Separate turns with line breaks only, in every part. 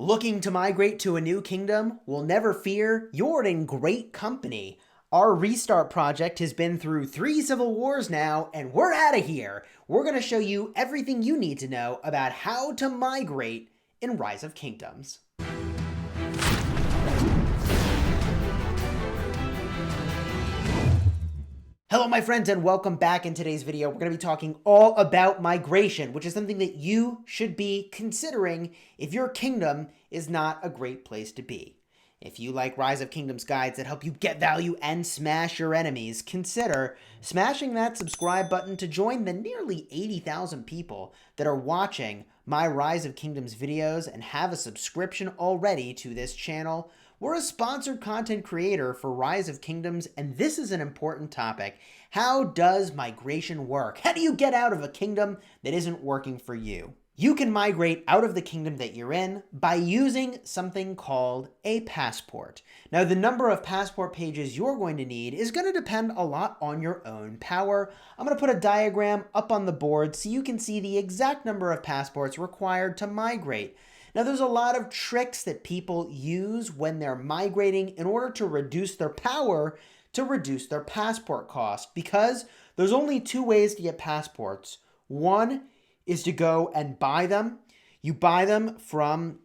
Looking to migrate to a new kingdom? Well, never fear, you're in great company. Our restart project has been through 3 civil wars now, and we're out of here. We're going to show you everything you need to know about how to migrate in Rise of Kingdoms. Hello my friends and welcome back. In today's video we're going to be talking all about migration, which is something that you should be considering if your kingdom is not a great place to be. If you like Rise of Kingdoms guides that help you get value and smash your enemies, consider smashing that subscribe button to join the nearly 80,000 people that are watching my Rise of Kingdoms videos and have a subscription already to this channel. We're a sponsored content creator for Rise of Kingdoms, and this is an important topic. How does migration work? How do you get out of a kingdom that isn't working for you? You can migrate out of the kingdom that you're in by using something called a passport. Now, the number of passport pages you're going to need is going to depend a lot on your own power. I'm going to put a diagram up on the board so you can see the exact number of passports required to migrate. Now, there's a lot of tricks that people use when they're migrating in order to reduce their power, to reduce their passport cost, because there's only 2 ways to get passports. One is to go and buy them. You buy them from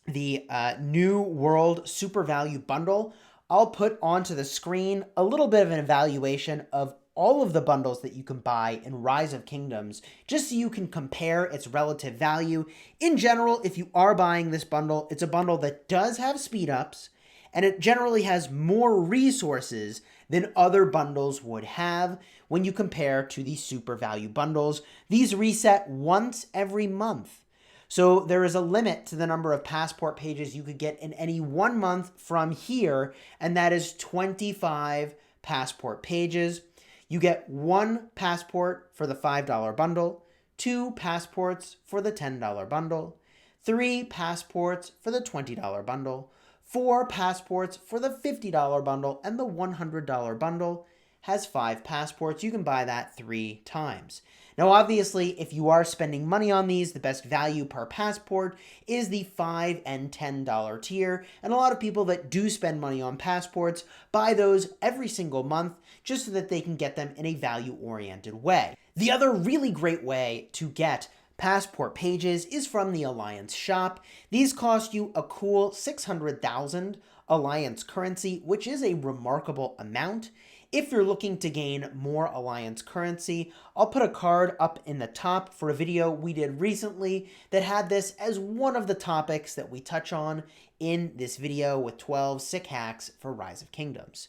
the New World Super Value Bundle. I'll put onto the screen a little bit of an evaluation of all of the bundles that you can buy in Rise of Kingdoms, just so you can compare its relative value. In general, if you are buying this bundle, it's a bundle that does have speed ups, and it generally has more resources than other bundles would have when you compare to the super value bundles. These reset once every month. So there is a limit to the number of passport pages you could get in any 1 month from here, and that is 25 passport pages. You get 1 passport for the $5 bundle, 2 passports for the $10 bundle, 3 passports for the $20 bundle, 4 passports for the $50 bundle, and the $100 bundle has 5 passports. You can buy that 3 times. Now, obviously, if you are spending money on these, the best value per passport is the $5 and $10 tier. And a lot of people that do spend money on passports buy those every single month just so that they can get them in a value-oriented way. The other really great way to get passport pages is from the Alliance shop. These cost you a cool 600,000 Alliance currency, which is a remarkable amount. If you're looking to gain more Alliance currency, I'll put a card up in the top for a video we did recently that had this as one of the topics that we touch on in this video with 12 sick hacks for Rise of Kingdoms.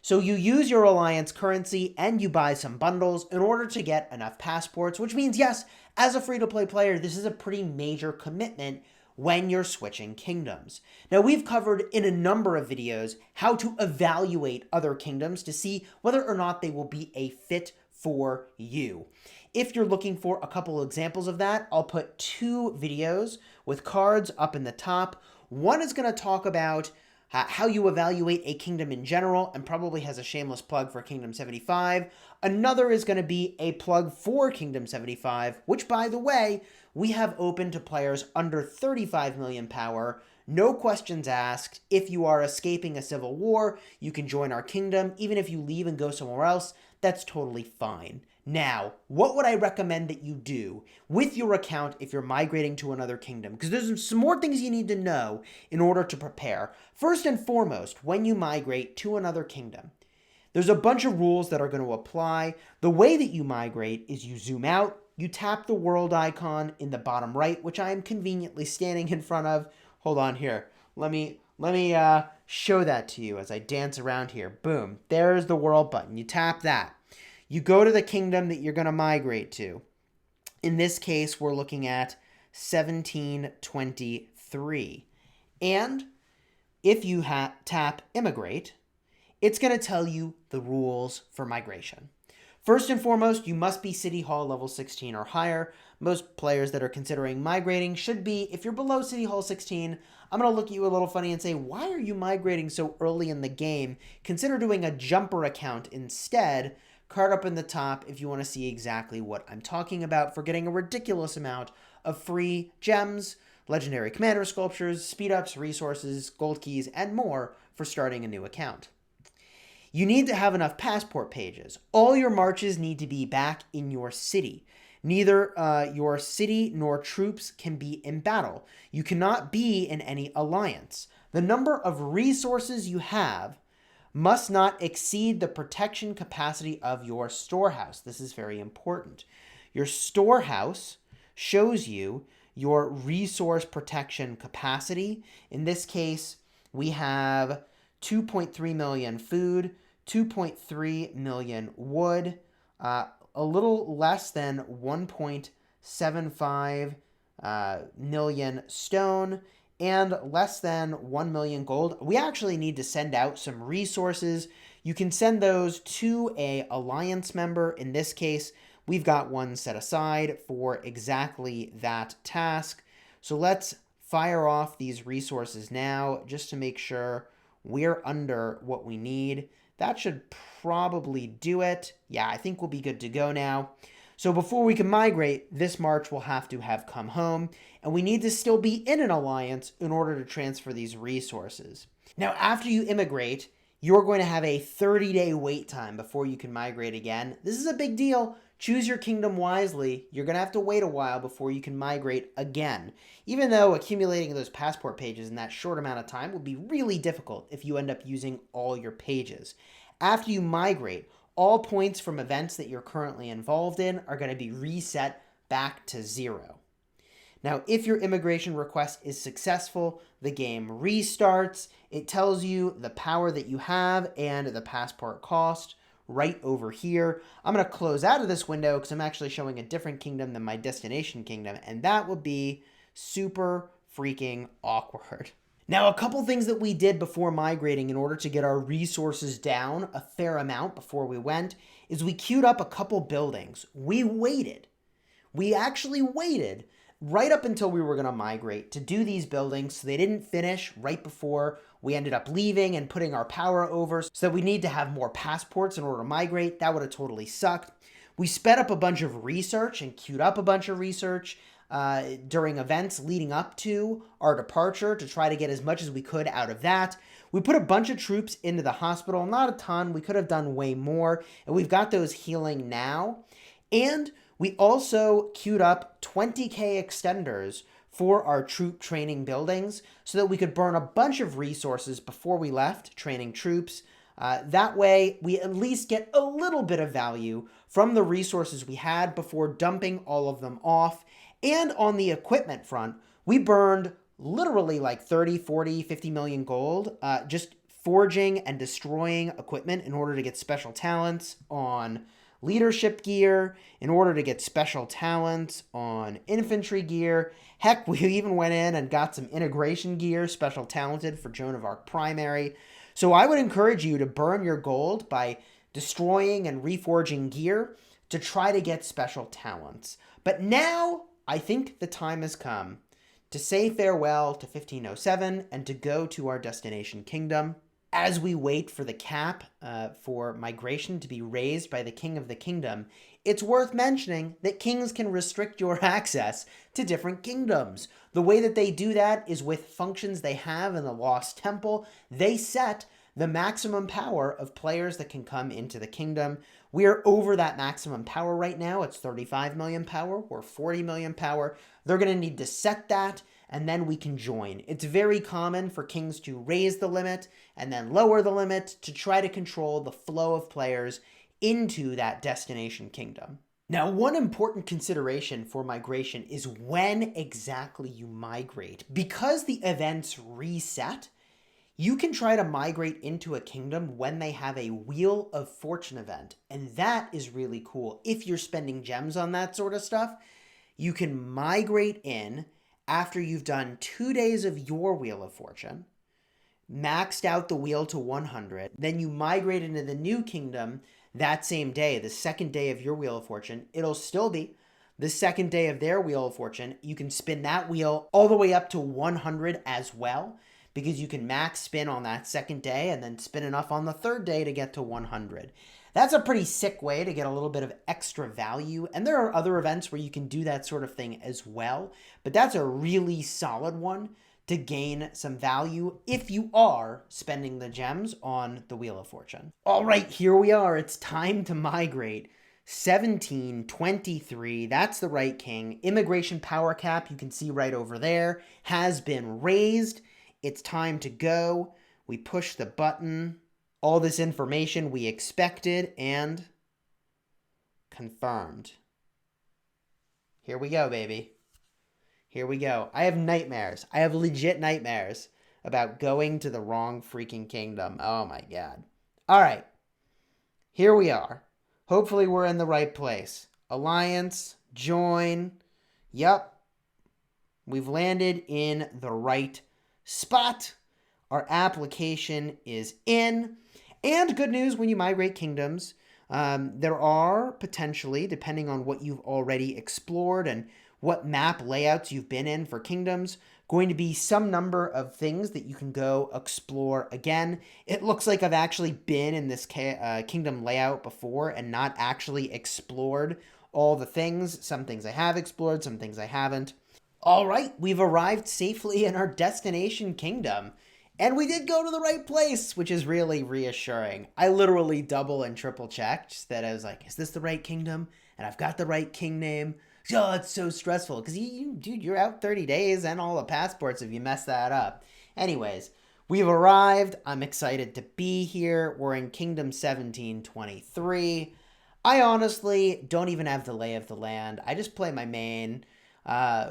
So you use your Alliance currency and you buy some bundles in order to get enough passports, which means, yes, as a free-to-play player, this is a pretty major commitment when you're switching kingdoms. Now, we've covered in a number of videos how to evaluate other kingdoms to see whether or not they will be a fit for you. If you're looking for a couple examples of that, I'll put 2 videos with cards up in the top. One is going to talk about how you evaluate a kingdom in general, and probably has a shameless plug for Kingdom 75. Another is going to be a plug for Kingdom 75, which, by the way, we have open to players under 35 million power. No questions asked. If you are escaping a civil war, you can join our kingdom. Even if you leave and go somewhere else, that's totally fine. Now, what would I recommend that you do with your account if you're migrating to another kingdom? Because there's some more things you need to know in order to prepare. First and foremost, when you migrate to another kingdom, there's a bunch of rules that are going to apply. The way that you migrate is you zoom out, you tap the world icon in the bottom right, which I am conveniently standing in front of. Hold on here. Let me show that to you as I dance around here. Boom. There's the world button. You tap that. You go to the kingdom that you're going to migrate to. In this case, we're looking at 1723. And if you tap Immigrate, it's going to tell you the rules for migration. First and foremost, you must be City Hall level 16 or higher. Most players that are considering migrating should be. If you're below City Hall 16, I'm going to look at you a little funny and say, why are you migrating so early in the game? Consider doing a jumper account instead. Card up in the top if you want to see exactly what I'm talking about for getting a ridiculous amount of free gems, legendary commander sculptures, speed ups, resources, gold keys, and more for starting a new account. You need to have enough passport pages. All your marches need to be back in your city. Neither your city nor troops can be in battle. You cannot be in any alliance. The number of resources you have must not exceed the protection capacity of your storehouse. This is very important. Your storehouse shows you your resource protection capacity. In this case, we have 2.3 million food, 2.3 million wood, a little less than 1.75 million stone, and less than 1 million gold. We actually need to send out some resources. You can send those to a alliance member. In this case, we've got one set aside for exactly that task. So let's fire off these resources now just to make sure we're under what we need. That should probably do it. Yeah, I think we'll be good to go now. So before we can migrate, this march will have to have come home, and we need to still be in an alliance in order to transfer these resources. Now, after you immigrate, you're going to have a 30-day wait time before you can migrate again. This is a big deal. Choose your kingdom wisely. You're going to have to wait a while before you can migrate again. Even though accumulating those passport pages in that short amount of time will be really difficult if you end up using all your pages. After you migrate, all points from events that you're currently involved in are going to be reset back to 0. Now, if your immigration request is successful, the game restarts. It tells you the power that you have and the passport cost right over here. I'm going to close out of this window because I'm actually showing a different kingdom than my destination kingdom, and that would be super freaking awkward. Now, a couple things that we did before migrating in order to get our resources down a fair amount before we went is we queued up a couple buildings. We waited. We actually waited right up until we were going to migrate to do these buildings so they didn't finish right before we ended up leaving and putting our power over, so that we need to have more passports in order to migrate. That would have totally sucked. We sped up a bunch of research and queued up a bunch of research during events leading up to our departure to try to get as much as we could out of that. We put a bunch of troops into the hospital, not a ton. We could have done way more, and we've got those healing now. And we also queued up 20k extenders for our troop training buildings so that we could burn a bunch of resources before we left training troops. That way, we at least get a little bit of value from the resources we had before dumping all of them off. And on the equipment front, we burned literally like 30, 40, 50 million gold just forging and destroying equipment in order to get special talents on leadership gear, in order to get special talents on infantry gear. Heck, we even went in and got some integration gear, special talented for Joan of Arc Primary. So I would encourage you to burn your gold by destroying and reforging gear to try to get special talents. But now I think the time has come to say farewell to 1507 and to go to our destination kingdom. As we wait for the cap for migration to be raised by the king of the kingdom, it's worth mentioning that kings can restrict your access to different kingdoms. The way that they do that is with functions they have in the Lost Temple. They set the maximum power of players that can come into the kingdom. We're over that maximum power right now. It's 35 million power. We're 40 million power. They're going to need to set that, and then we can join. It's very common for kings to raise the limit and then lower the limit to try to control the flow of players into that destination kingdom. Now, one important consideration for migration is when exactly you migrate. Because the events reset, you can try to migrate into a kingdom when they have a Wheel of Fortune event, and that is really cool. If you're spending gems on that sort of stuff, you can migrate in after you've done 2 days of your Wheel of Fortune, maxed out the wheel to 100, then you migrate into the new kingdom that same day, the second day of your Wheel of Fortune. It'll still be the second day of their Wheel of Fortune. You can spin that wheel all the way up to 100 as well, because you can max spin on that second day and then spin enough on the third day to get to 100. That's a pretty sick way to get a little bit of extra value. And there are other events where you can do that sort of thing as well. But that's a really solid one to gain some value if you are spending the gems on the Wheel of Fortune. All right, here we are. It's time to migrate. 1723, that's the right king. Immigration power cap, you can see right over there, has been raised. It's time to go. We push the button. All this information we expected and confirmed. Here we go, baby. Here we go. I have nightmares. I have legit nightmares about going to the wrong freaking kingdom. Oh my God. All right. Here we are. Hopefully we're in the right place. Alliance, join. Yep. We've landed in the right spot. Our application is in. And good news when you migrate kingdoms, there are potentially, depending on what you've already explored and what map layouts you've been in for kingdoms, going to be some number of things that you can go explore again. It looks like I've actually been in this kingdom layout before and not actually explored all the things. Some things I have explored, some things I haven't. All right, we've arrived safely in our destination kingdom. And we did go to the right place, which is really reassuring. I literally double and triple checked that I was like, is this the right kingdom? And I've got the right king name. Oh, it's so stressful because dude, you're out 30 days and all the passports if you mess that up. Anyways, we've arrived. I'm excited to be here. We're in Kingdom 1723. I honestly don't even have the lay of the land. I just play my main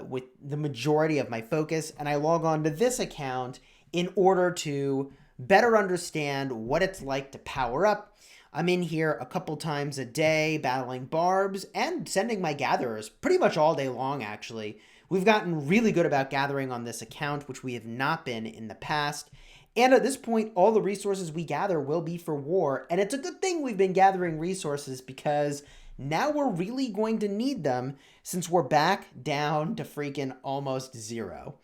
with the majority of my focus, and I log on to this account in order to better understand what it's like to power up. I'm in here a couple times a day battling barbs and sending my gatherers pretty much all day long, actually. We've gotten really good about gathering on this account, which we have not been in the past. And at this point, all the resources we gather will be for war. And it's a good thing we've been gathering resources because now we're really going to need them since we're back down to freaking almost zero.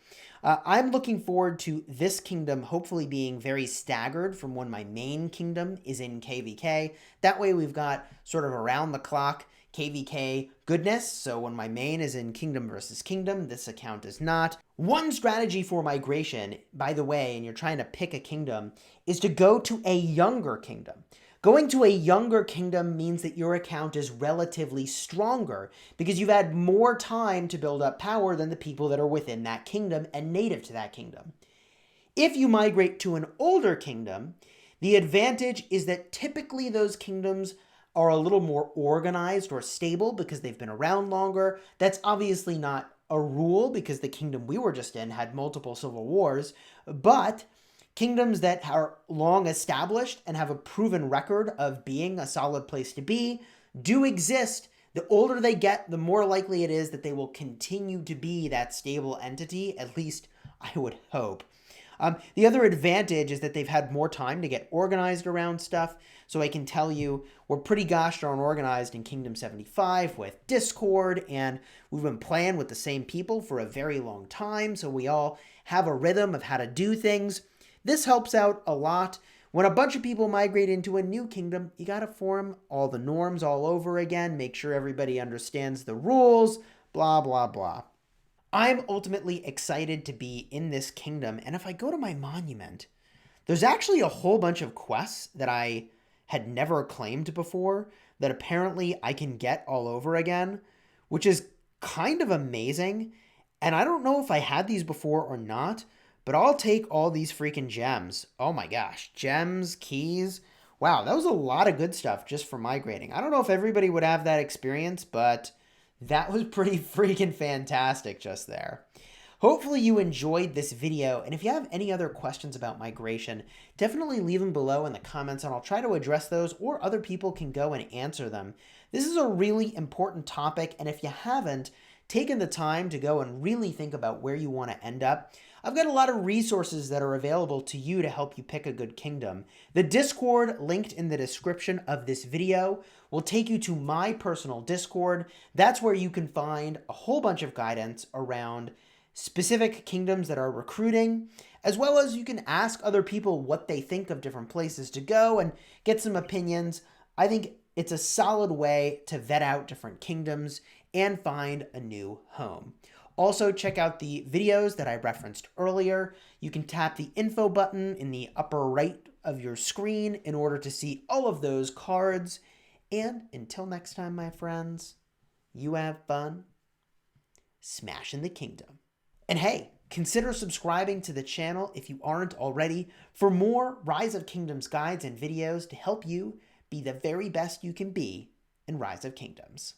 I'm looking forward to this kingdom hopefully being very staggered from when my main kingdom is in KVK. That way we've got sort of around the clock KVK goodness. So when my main is in kingdom versus kingdom, this account is not. One strategy for migration, by the way, and you're trying to pick a kingdom, is to go to a younger kingdom. Going to a younger kingdom means that your account is relatively stronger because you've had more time to build up power than the people that are within that kingdom and native to that kingdom. If you migrate to an older kingdom, the advantage is that typically those kingdoms are a little more organized or stable because they've been around longer. That's obviously not a rule because the kingdom we were just in had multiple civil wars, but kingdoms that are long established and have a proven record of being a solid place to be do exist. The older they get, the more likely it is that they will continue to be that stable entity, at least I would hope. The other advantage is that they've had more time to get organized around stuff. So I can tell you we're pretty gosh darn organized in Kingdom 75 with Discord, and we've been playing with the same people for a very long time. So we all have a rhythm of how to do things. This helps out a lot. When a bunch of people migrate into a new kingdom, you got to form all the norms all over again, make sure everybody understands the rules, blah, blah, blah. I'm ultimately excited to be in this kingdom, and if I go to my monument, there's actually a whole bunch of quests that I had never claimed before that apparently I can get all over again, which is kind of amazing. And I don't know if I had these before or not, but I'll take all these freaking gems. Oh my gosh, gems, keys. Wow, that was a lot of good stuff just for migrating. I don't know if everybody would have that experience, but that was pretty freaking fantastic just there. Hopefully you enjoyed this video, and if you have any other questions about migration, definitely leave them below in the comments and I'll try to address those, or other people can go and answer them. This is a really important topic, and if you haven't taken the time to go and really think about where you want to end up, I've got a lot of resources that are available to you to help you pick a good kingdom. The Discord linked in the description of this video will take you to my personal Discord. That's where you can find a whole bunch of guidance around specific kingdoms that are recruiting, as well as you can ask other people what they think of different places to go and get some opinions. I think it's a solid way to vet out different kingdoms and find a new home. Also, check out the videos that I referenced earlier. You can tap the info button in the upper right of your screen in order to see all of those cards. And until next time, my friends, you have fun smashing the kingdom. And hey, consider subscribing to the channel if you aren't already for more Rise of Kingdoms guides and videos to help you be the very best you can be in Rise of Kingdoms.